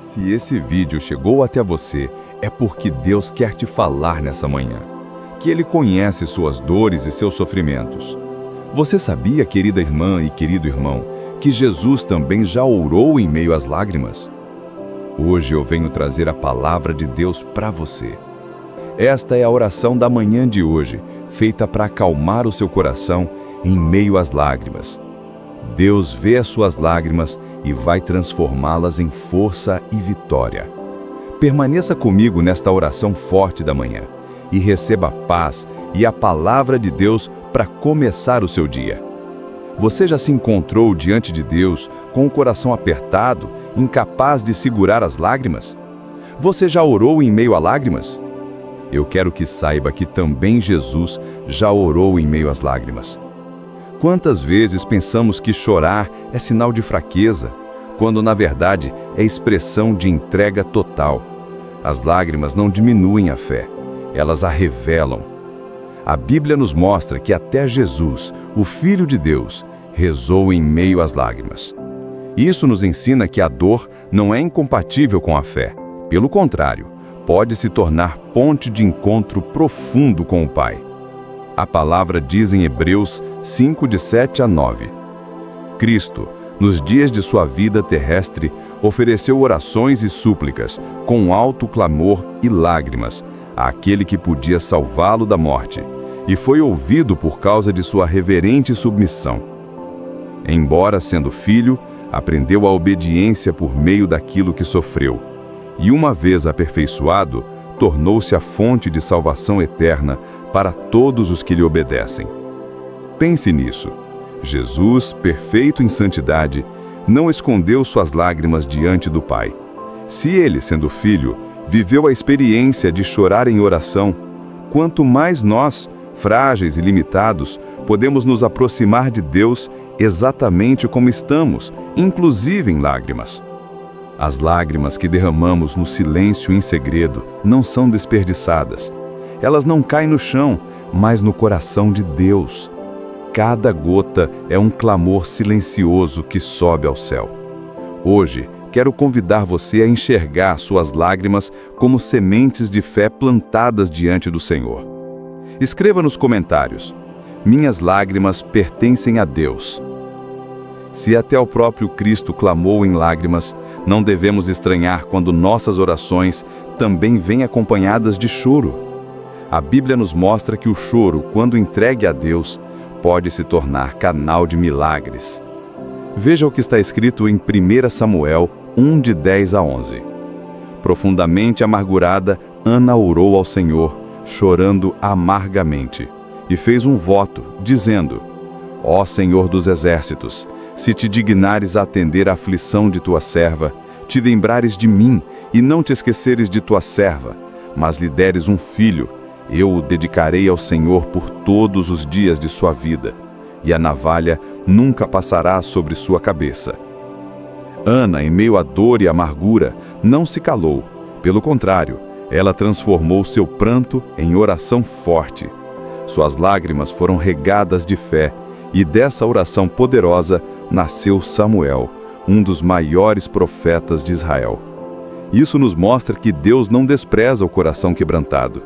Se esse vídeo chegou até você, é porque Deus quer te falar nessa manhã, que Ele conhece suas dores e seus sofrimentos. Você sabia, querida irmã e querido irmão, que Jesus também já orou em meio às lágrimas? Hoje eu venho trazer a palavra de Deus para você. Esta é a oração da manhã de hoje, feita para acalmar o seu coração em meio às lágrimas. Deus vê as suas lágrimas e vai transformá-las em força e vitória. Permaneça comigo nesta oração forte da manhã e receba a paz e a palavra de Deus para começar o seu dia. Você já se encontrou diante de Deus com o coração apertado, incapaz de segurar as lágrimas? Você já orou em meio a lágrimas? Eu quero que saiba que também Jesus já orou em meio às lágrimas. Quantas vezes pensamos que chorar é sinal de fraqueza, quando na verdade é expressão de entrega total. As lágrimas não diminuem a fé, elas a revelam. A Bíblia nos mostra que até Jesus, o Filho de Deus, rezou em meio às lágrimas. Isso nos ensina que a dor não é incompatível com a fé. Pelo contrário, pode se tornar ponte de encontro profundo com o Pai. A palavra diz em Hebreus 5, de 7 a 9. Cristo, nos dias de sua vida terrestre, ofereceu orações e súplicas, com alto clamor e lágrimas, àquele que podia salvá-lo da morte, e foi ouvido por causa de sua reverente submissão. Embora sendo filho, aprendeu a obediência por meio daquilo que sofreu, e uma vez aperfeiçoado, tornou-se a fonte de salvação eterna para todos os que lhe obedecem. Pense nisso. Jesus, perfeito em santidade, não escondeu suas lágrimas diante do Pai. Se ele, sendo filho, viveu a experiência de chorar em oração, quanto mais nós, frágeis e limitados, podemos nos aproximar de Deus exatamente como estamos, inclusive em lágrimas. As lágrimas que derramamos no silêncio em segredo não são desperdiçadas. Elas não caem no chão, mas no coração de Deus. Cada gota é um clamor silencioso que sobe ao céu. Hoje, quero convidar você a enxergar suas lágrimas como sementes de fé plantadas diante do Senhor. Escreva nos comentários: minhas lágrimas pertencem a Deus. Se até o próprio Cristo clamou em lágrimas, não devemos estranhar quando nossas orações também vêm acompanhadas de choro. A Bíblia nos mostra que o choro, quando entregue a Deus, pode se tornar canal de milagres. Veja o que está escrito em 1 Samuel 1, de 10 a 11. Profundamente amargurada, Ana orou ao Senhor, chorando amargamente, e fez um voto, dizendo: Ó Senhor dos exércitos, se te dignares a atender a aflição de tua serva, te lembrares de mim e não te esqueceres de tua serva, mas lhe deres um filho, eu o dedicarei ao Senhor por todos os dias de sua vida, e a navalha nunca passará sobre sua cabeça. Ana, em meio à dor e amargura, não se calou. Pelo contrário, ela transformou seu pranto em oração forte. Suas lágrimas foram regadas de fé, e dessa oração poderosa nasceu Samuel, um dos maiores profetas de Israel. Isso nos mostra que Deus não despreza o coração quebrantado,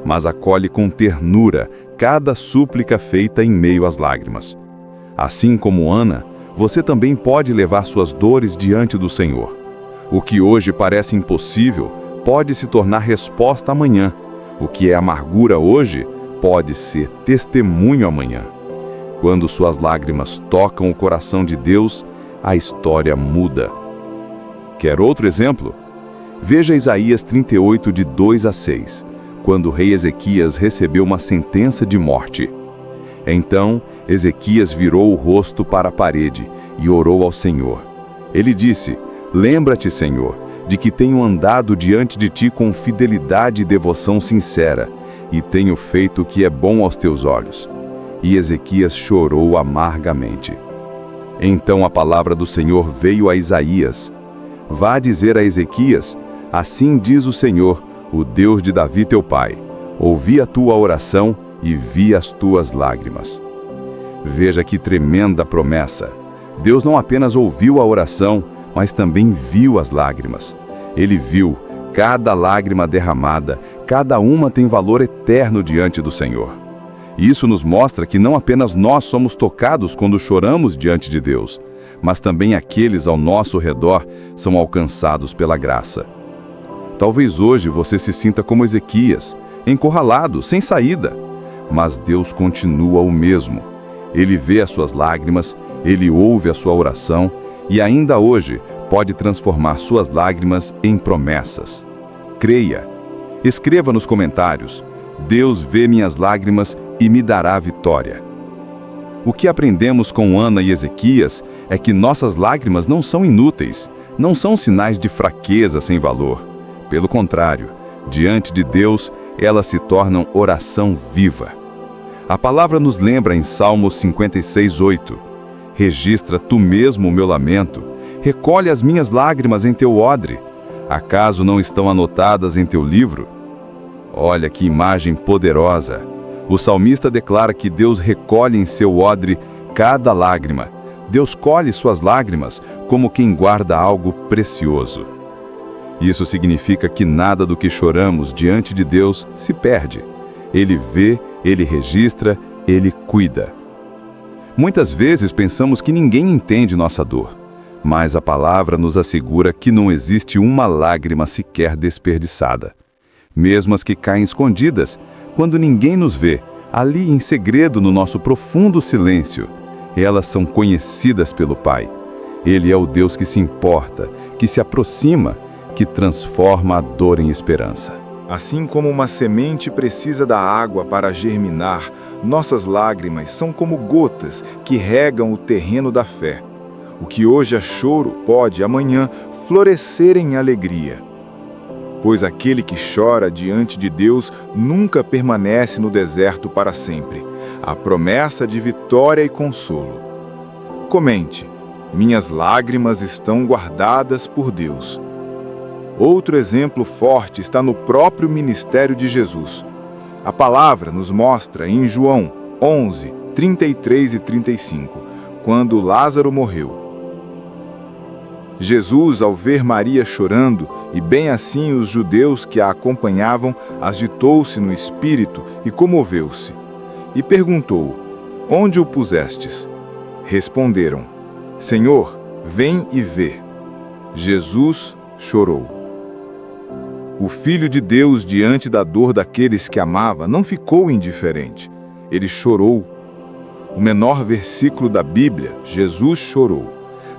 mas acolhe com ternura cada súplica feita em meio às lágrimas. Assim como Ana, você também pode levar suas dores diante do Senhor. O que hoje parece impossível pode se tornar resposta amanhã. O que é amargura hoje pode ser testemunho amanhã. Quando suas lágrimas tocam o coração de Deus, a história muda. Quer outro exemplo? Veja Isaías 38, de 2 a 6, quando o rei Ezequias recebeu uma sentença de morte. Então, Ezequias virou o rosto para a parede e orou ao Senhor. Ele disse: Lembra-te, Senhor, de que tenho andado diante de ti com fidelidade e devoção sincera, e tenho feito o que é bom aos teus olhos. E Ezequias chorou amargamente. Então a palavra do Senhor veio a Isaías: Vá dizer a Ezequias: Assim diz o Senhor, o Deus de Davi teu pai: Ouvi a tua oração e vi as tuas lágrimas. Veja que tremenda promessa! Deus não apenas ouviu a oração, mas também viu as lágrimas. Ele viu cada lágrima derramada, cada uma tem valor eterno diante do Senhor. Isso nos mostra que não apenas nós somos tocados quando choramos diante de Deus, mas também aqueles ao nosso redor são alcançados pela graça. Talvez hoje você se sinta como Ezequias, encurralado, sem saída. Mas Deus continua o mesmo. Ele vê as suas lágrimas, Ele ouve a sua oração e ainda hoje pode transformar suas lágrimas em promessas. Creia. Escreva nos comentários: Deus vê minhas lágrimas e me dará vitória. O que aprendemos com Ana e Ezequias é que nossas lágrimas não são inúteis, não são sinais de fraqueza sem valor. Pelo contrário, diante de Deus, elas se tornam oração viva. A palavra nos lembra em Salmos 56:8: Registra tu mesmo o meu lamento, recolhe as minhas lágrimas em teu odre. Acaso não estão anotadas em teu livro? Olha que imagem poderosa! O salmista declara que Deus recolhe em seu odre cada lágrima. Deus colhe suas lágrimas como quem guarda algo precioso. Isso significa que nada do que choramos diante de Deus se perde. Ele vê, Ele registra, Ele cuida. Muitas vezes pensamos que ninguém entende nossa dor, mas a palavra nos assegura que não existe uma lágrima sequer desperdiçada. Mesmo as que caem escondidas, quando ninguém nos vê, ali em segredo no nosso profundo silêncio, elas são conhecidas pelo Pai. Ele é o Deus que se importa, que se aproxima, que transforma a dor em esperança. Assim como uma semente precisa da água para germinar, nossas lágrimas são como gotas que regam o terreno da fé. O que hoje é choro pode, amanhã, florescer em alegria. Pois aquele que chora diante de Deus nunca permanece no deserto para sempre. A promessa de vitória e consolo. Comente: minhas lágrimas estão guardadas por Deus. Outro exemplo forte está no próprio ministério de Jesus. A palavra nos mostra em João 11, 33 e 35, quando Lázaro morreu. Jesus, ao ver Maria chorando, e bem assim os judeus que a acompanhavam, agitou-se no espírito e comoveu-se. E perguntou: onde o pusestes? Responderam: Senhor, vem e vê. Jesus chorou. O Filho de Deus, diante da dor daqueles que amava, não ficou indiferente. Ele chorou. O menor versículo da Bíblia, Jesus chorou,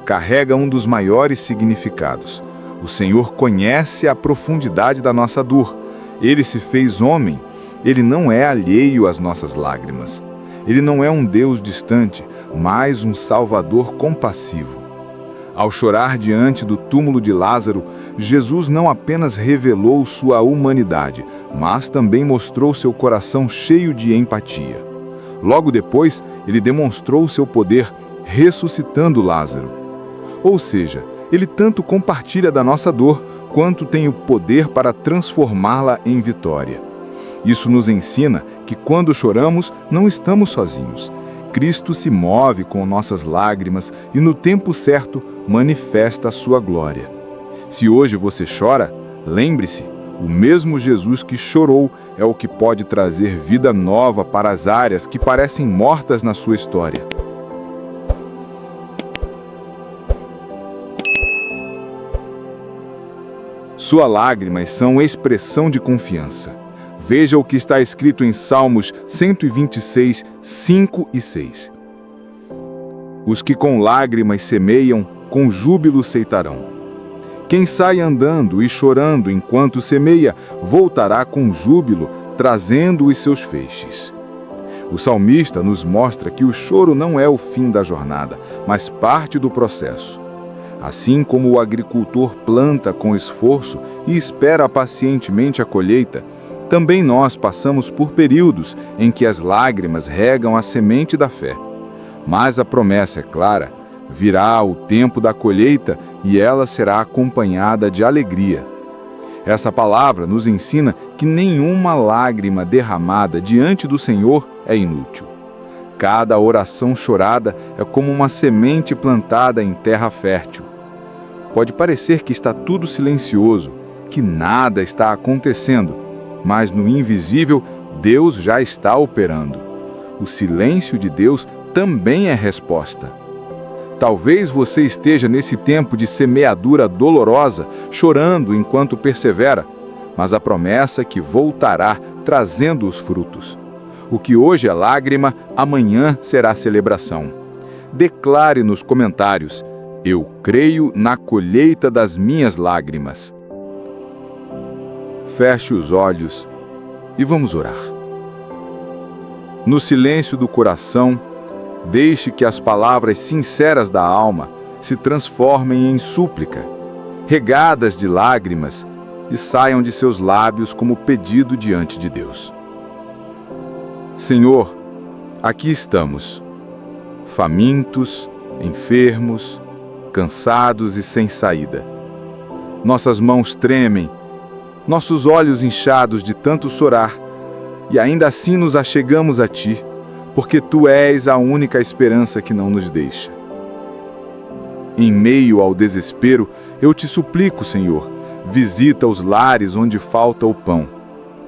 carrega um dos maiores significados. O Senhor conhece a profundidade da nossa dor. Ele se fez homem. Ele não é alheio às nossas lágrimas. Ele não é um Deus distante, mas um Salvador compassivo. Ao chorar diante do túmulo de Lázaro, Jesus não apenas revelou sua humanidade, mas também mostrou seu coração cheio de empatia. Logo depois, ele demonstrou seu poder ressuscitando Lázaro. Ou seja, ele tanto compartilha da nossa dor, quanto tem o poder para transformá-la em vitória. Isso nos ensina que quando choramos, não estamos sozinhos. Cristo se move com nossas lágrimas e no tempo certo manifesta a sua glória. Se hoje você chora, lembre-se, o mesmo Jesus que chorou é o que pode trazer vida nova para as áreas que parecem mortas na sua história. Suas lágrimas são expressão de confiança. Veja o que está escrito em Salmos 126, 5 e 6. Os que com lágrimas semeiam, com júbilo ceitarão. Quem sai andando e chorando enquanto semeia, voltará com júbilo, trazendo os seus feixes. O salmista nos mostra que o choro não é o fim da jornada, mas parte do processo. Assim como o agricultor planta com esforço e espera pacientemente a colheita, também nós passamos por períodos em que as lágrimas regam a semente da fé. Mas a promessa é clara: virá o tempo da colheita e ela será acompanhada de alegria. Essa palavra nos ensina que nenhuma lágrima derramada diante do Senhor é inútil. Cada oração chorada é como uma semente plantada em terra fértil. Pode parecer que está tudo silencioso, que nada está acontecendo, mas no invisível, Deus já está operando. O silêncio de Deus também é resposta. Talvez você esteja nesse tempo de semeadura dolorosa, chorando enquanto persevera, mas a promessa é que voltará trazendo os frutos. O que hoje é lágrima, amanhã será celebração. Declare nos comentários: eu creio na colheita das minhas lágrimas. Feche os olhos e vamos orar. No silêncio do coração, deixe que as palavras sinceras da alma se transformem em súplica, regadas de lágrimas, e saiam de seus lábios como pedido diante de Deus. Senhor, aqui estamos, famintos, enfermos, cansados e sem saída. Nossas mãos tremem, nossos olhos inchados de tanto chorar, e ainda assim nos achegamos a Ti, porque Tu és a única esperança que não nos deixa. Em meio ao desespero, eu Te suplico, Senhor, visita os lares onde falta o pão.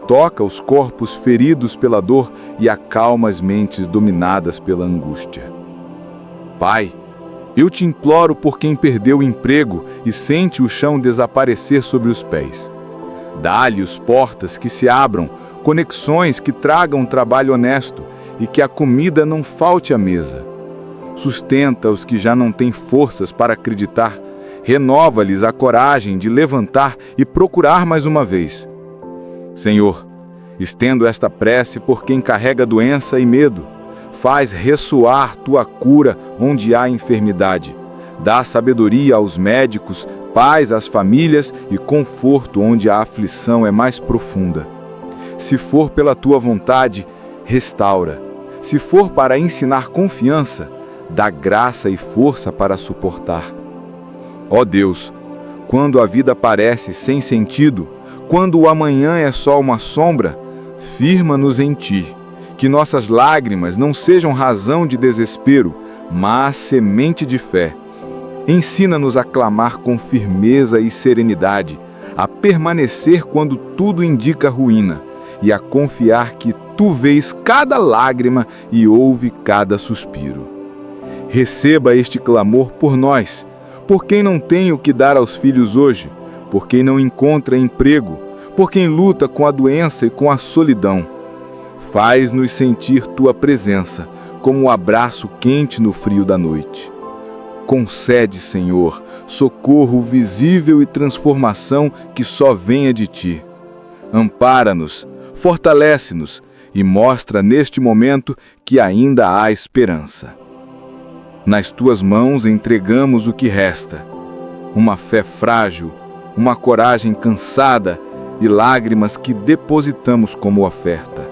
Toca os corpos feridos pela dor e acalma as mentes dominadas pela angústia. Pai, eu Te imploro por quem perdeu o emprego e sente o chão desaparecer sobre os pés. Dá-lhes portas que se abram, conexões que tragam um trabalho honesto e que a comida não falte à mesa. Sustenta os que já não têm forças para acreditar. Renova-lhes a coragem de levantar e procurar mais uma vez. Senhor, estendo esta prece por quem carrega doença e medo. Faz ressoar Tua cura onde há enfermidade. Dá sabedoria aos médicos, paz às famílias e conforto onde a aflição é mais profunda. Se for pela Tua vontade, restaura. Se for para ensinar confiança, dá graça e força para suportar. Ó Deus, quando a vida parece sem sentido, quando o amanhã é só uma sombra, firma-nos em Ti, que nossas lágrimas não sejam razão de desespero, mas semente de fé. Ensina-nos a clamar com firmeza e serenidade, a permanecer quando tudo indica ruína, e a confiar que Tu vês cada lágrima e ouve cada suspiro. Receba este clamor por nós, por quem não tem o que dar aos filhos hoje, por quem não encontra emprego, por quem luta com a doença e com a solidão. Faz-nos sentir Tua presença, como um abraço quente no frio da noite. Concede, Senhor, socorro visível e transformação que só venha de Ti. Ampara-nos, fortalece-nos e mostra neste momento que ainda há esperança. Nas Tuas mãos entregamos o que resta, uma fé frágil, uma coragem cansada e lágrimas que depositamos como oferta.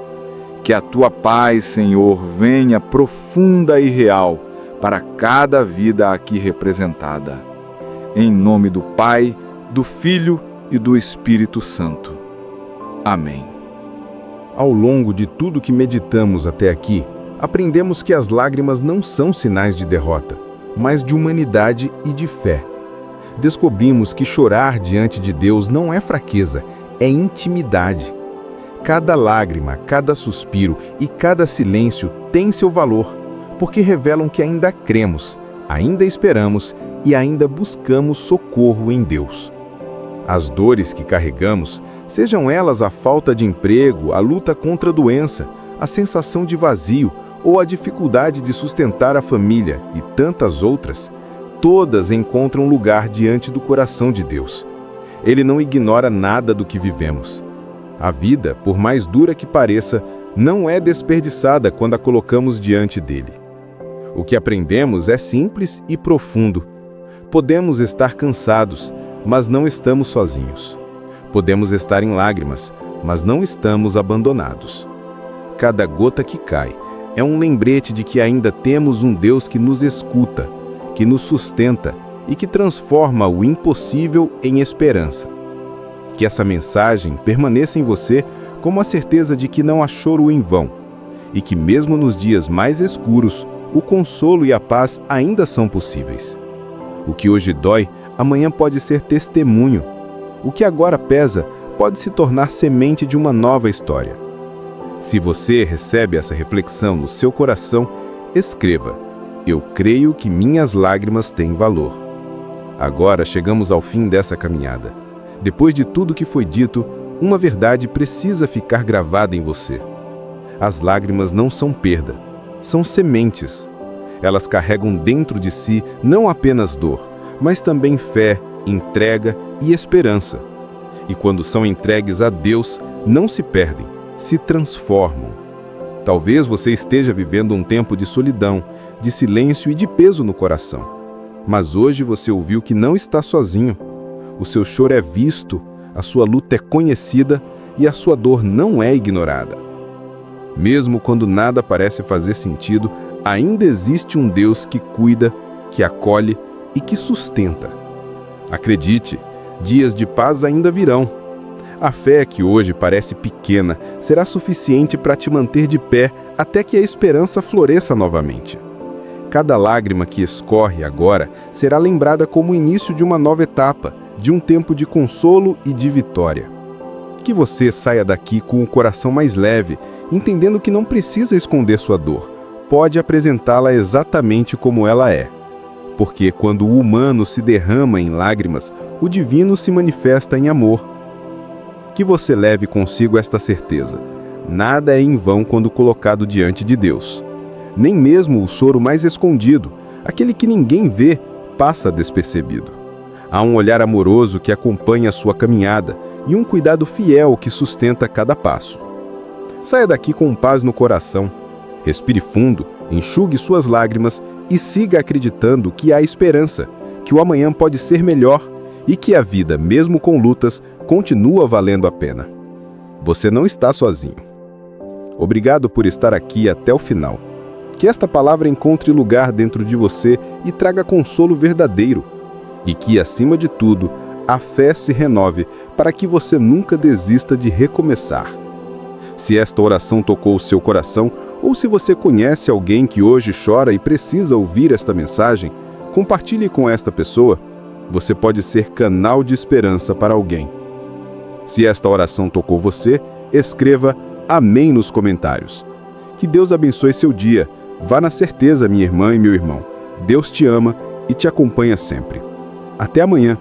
Que a Tua paz, Senhor, venha profunda e real para cada vida aqui representada. Em nome do Pai, do Filho e do Espírito Santo. Amém. Ao longo de tudo que meditamos até aqui, aprendemos que as lágrimas não são sinais de derrota, mas de humanidade e de fé. Descobrimos que chorar diante de Deus não é fraqueza, é intimidade. Cada lágrima, cada suspiro e cada silêncio tem seu valor, porque revelam que ainda cremos, ainda esperamos e ainda buscamos socorro em Deus. As dores que carregamos, sejam elas a falta de emprego, a luta contra a doença, a sensação de vazio ou a dificuldade de sustentar a família e tantas outras, todas encontram lugar diante do coração de Deus. Ele não ignora nada do que vivemos. A vida, por mais dura que pareça, não é desperdiçada quando a colocamos diante dele. O que aprendemos é simples e profundo. Podemos estar cansados, mas não estamos sozinhos. Podemos estar em lágrimas, mas não estamos abandonados. Cada gota que cai é um lembrete de que ainda temos um Deus que nos escuta, que nos sustenta e que transforma o impossível em esperança. Que essa mensagem permaneça em você como a certeza de que não há choro em vão e que mesmo nos dias mais escuros, o consolo e a paz ainda são possíveis. O que hoje dói, amanhã pode ser testemunho. O que agora pesa pode se tornar semente de uma nova história. Se você recebe essa reflexão no seu coração, escreva: eu creio que minhas lágrimas têm valor. Agora chegamos ao fim dessa caminhada. Depois de tudo que foi dito, uma verdade precisa ficar gravada em você. As lágrimas não são perda, são sementes. Elas carregam dentro de si não apenas dor, mas também fé, entrega e esperança. E quando são entregues a Deus, não se perdem, se transformam. Talvez você esteja vivendo um tempo de solidão, de silêncio e de peso no coração. Mas hoje você ouviu que não está sozinho. O seu choro é visto, a sua luta é conhecida e a sua dor não é ignorada. Mesmo quando nada parece fazer sentido, ainda existe um Deus que cuida, que acolhe e que sustenta. Acredite, dias de paz ainda virão. A fé que hoje parece pequena será suficiente para te manter de pé até que a esperança floresça novamente. Cada lágrima que escorre agora será lembrada como o início de uma nova etapa, de um tempo de consolo e de vitória. Que você saia daqui com o coração mais leve, entendendo que não precisa esconder sua dor, pode apresentá-la exatamente como ela é. Porque quando o humano se derrama em lágrimas, o divino se manifesta em amor. Que você leve consigo esta certeza: nada é em vão quando colocado diante de Deus. Nem mesmo o choro mais escondido, aquele que ninguém vê, passa despercebido. Há um olhar amoroso que acompanha a sua caminhada e um cuidado fiel que sustenta cada passo. Saia daqui com paz no coração. Respire fundo, enxugue suas lágrimas e siga acreditando que há esperança, que o amanhã pode ser melhor e que a vida, mesmo com lutas, continua valendo a pena. Você não está sozinho. Obrigado por estar aqui até o final. Que esta palavra encontre lugar dentro de você e traga consolo verdadeiro. E que, acima de tudo, a fé se renove para que você nunca desista de recomeçar. Se esta oração tocou o seu coração, ou se você conhece alguém que hoje chora e precisa ouvir esta mensagem, compartilhe com esta pessoa. Você pode ser canal de esperança para alguém. Se esta oração tocou você, escreva amém nos comentários. Que Deus abençoe seu dia. Vá na certeza, minha irmã e meu irmão. Deus te ama e te acompanha sempre. Até amanhã.